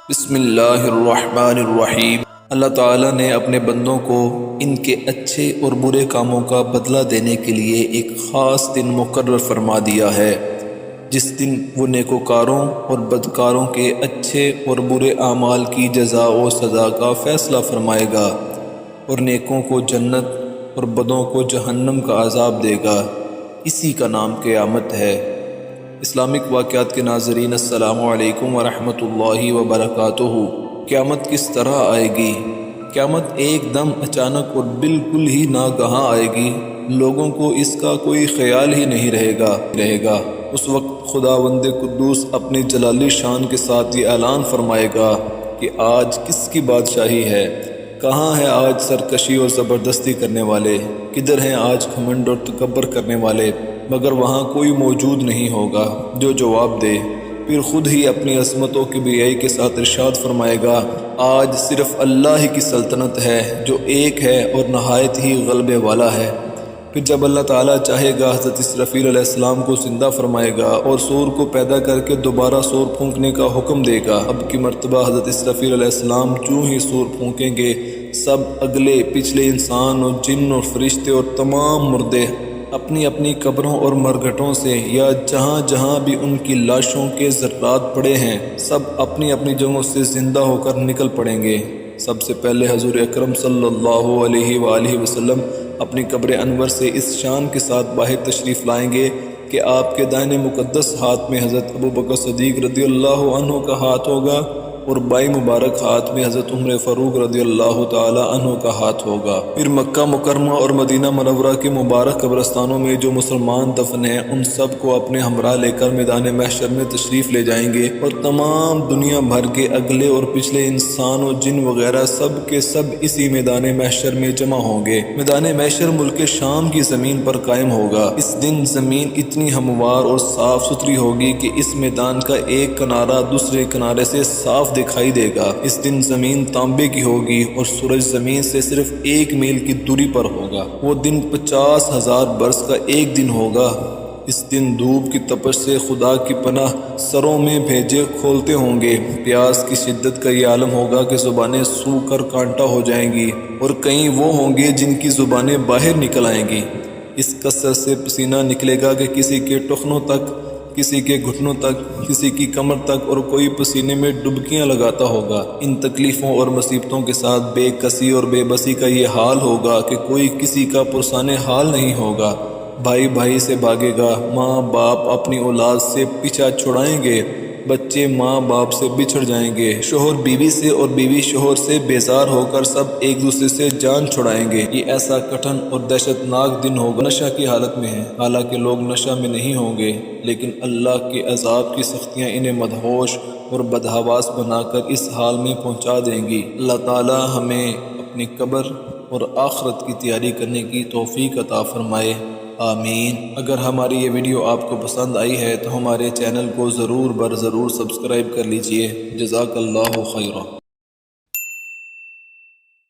بسم اللہ الرحمن الرحیم۔ اللہ تعالیٰ نے اپنے بندوں کو ان کے اچھے اور برے کاموں کا بدلہ دینے کے لیے ایک خاص دن مقرر فرما دیا ہے، جس دن وہ نیکوکاروں اور بدکاروں کے اچھے اور برے اعمال کی جزا و سزا کا فیصلہ فرمائے گا، اور نیکوں کو جنت اور بدوں کو جہنم کا عذاب دے گا۔ اسی کا نام قیامت ہے۔ اسلامک واقعات کے ناظرین، السلام علیکم ورحمۃ اللہ وبرکاتہ۔ قیامت کس طرح آئے گی؟ قیامت ایک دم اچانک اور بالکل ہی ناگہاں آئے گی، لوگوں کو اس کا کوئی خیال ہی نہیں رہے گا۔ اس وقت خداوند قدوس اپنی جلالی شان کے ساتھ یہ اعلان فرمائے گا کہ آج کس کی بادشاہی ہے؟ کہاں ہیں آج سرکشی اور زبردستی کرنے والے؟ کدھر ہیں آج گھمنڈ اور تکبر کرنے والے؟ مگر وہاں کوئی موجود نہیں ہوگا جو جواب دے۔ پھر خود ہی اپنی عظمت و کبریائی کے ساتھ ارشاد فرمائے گا، آج صرف اللہ ہی کی سلطنت ہے جو ایک ہے اور نہایت ہی غلبے والا ہے۔ پھر جب اللہ تعالیٰ چاہے گا حضرت اسرافیل علیہ السلام کو زندہ فرمائے گا اور سور کو پیدا کر کے دوبارہ سور پھونکنے کا حکم دے گا۔ اب کی مرتبہ حضرت اسرافیل علیہ السلام جو ہی سور پھونکیں گے، سب اگلے پچھلے انسان اور جن اور فرشتے اور تمام مردے اپنی اپنی قبروں اور مرگھٹوں سے یا جہاں جہاں بھی ان کی لاشوں کے ذرات پڑے ہیں، سب اپنی اپنی جگہوں سے زندہ ہو کر نکل پڑیں گے۔ سب سے پہلے حضور اکرم صلی اللہ علیہ وآلہ وسلم اپنی قبر انور سے اس شان کے ساتھ باہر تشریف لائیں گے کہ آپ کے دائیں مقدس ہاتھ میں حضرت ابوبکر صدیق رضی اللہ عنہ کا ہاتھ ہوگا اور بائیں مبارک ہاتھ میں حضرت عمر فاروق رضی اللہ تعالی عنہ کا ہاتھ ہوگا۔ پھر مکہ مکرمہ اور مدینہ منورہ کے مبارک قبرستانوں میں جو مسلمان دفن ہیں، ان سب کو اپنے ہمراہ لے کر میدان محشر میں تشریف لے جائیں گے، اور تمام دنیا بھر کے اگلے اور پچھلے انسان و جن وغیرہ سب کے سب اسی میدان محشر میں جمع ہوں گے۔ میدان محشر ملک شام کی زمین پر قائم ہوگا۔ اس دن زمین اتنی ہموار اور صاف ستھری ہوگی کہ اس میدان کا ایک کنارہ دوسرے کنارے سے صاف دکھائی دے گا۔ اس دن زمین تانبے کی ہوگی اور سورج زمین سے صرف 1 میل کی دوری پر ہوگا۔ وہ دن 50,000 برس کا ایک دن ہوگا۔ اس دن دھوپ کی تپش سے خدا کی پناہ سروں میں بھیجے کھولتے ہوں گے۔ پیاس کی شدت کا یہ عالم ہوگا کہ زبانیں سوکھ کر کانٹا ہو جائیں گی، اور کئی وہ ہوں گے جن کی زبانیں باہر نکل آئیں گی۔ اس کثرت سے پسینہ نکلے گا کہ کسی کے ٹخنوں تک، کسی کے گھٹنوں تک، کسی کی کمر تک، اور کوئی پسینے میں ڈبکیاں لگاتا ہوگا۔ ان تکلیفوں اور مصیبتوں کے ساتھ بے کسی اور بے بسی کا یہ حال ہوگا کہ کوئی کسی کا پرسان حال نہیں ہوگا۔ بھائی بھائی سے بھاگے گا، ماں باپ اپنی اولاد سے پیچھا چھڑائیں گے، بچے ماں باپ سے بچھڑ جائیں گے، شوہر بیوی سے اور بیوی شوہر سے بیزار ہو کر سب ایک دوسرے سے جان چھڑائیں گے۔ یہ ایسا کٹھن اور دہشت ناک دن ہوگا۔ نشہ کی حالت میں ہیں، حالانکہ لوگ نشہ میں نہیں ہوں گے، لیکن اللہ کے عذاب کی سختیاں انہیں مدہوش اور بدحواس بنا کر اس حال میں پہنچا دیں گی۔ اللہ تعالی ہمیں اپنی قبر اور آخرت کی تیاری کرنے کی توفیق عطا فرمائے، آمین۔ اگر ہماری یہ ویڈیو آپ کو پسند آئی ہے تو ہمارے چینل کو ضرور سبسکرائب کر لیجئے۔ جزاک اللہ خیرہ۔